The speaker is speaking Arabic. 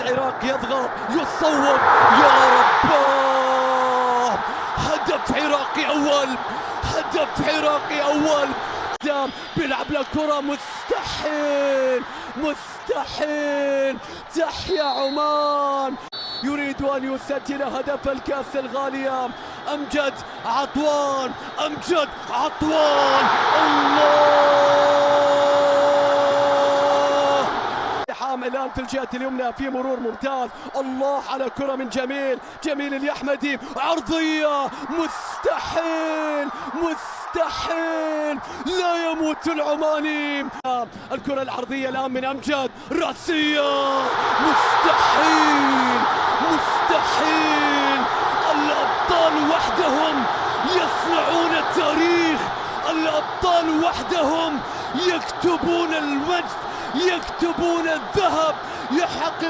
العراق يضغط يصوب، يا رب، هدف عراقي أول، هدف عراقي أول. بيلعب له كرة، مستحيل مستحيل، تحيا عمان، يريد أن يسجل هدف الكأس الغالية. أمجد عطوان، أمجد عطوان، الله، حام الآن في الجهة اليمنى في مرور ممتاز، الله على كرة من جميل اليحمدي، عرضية، مستحيل مستحيل، لا يموت العماني. الكرة العرضية الآن من أمجد، رأسية، مستحيل مستحيل، الأبطال وحدهم يصنعون التاريخ، الأبطال وحدهم يكتبون المجد، يكتبون الذهب، يحقق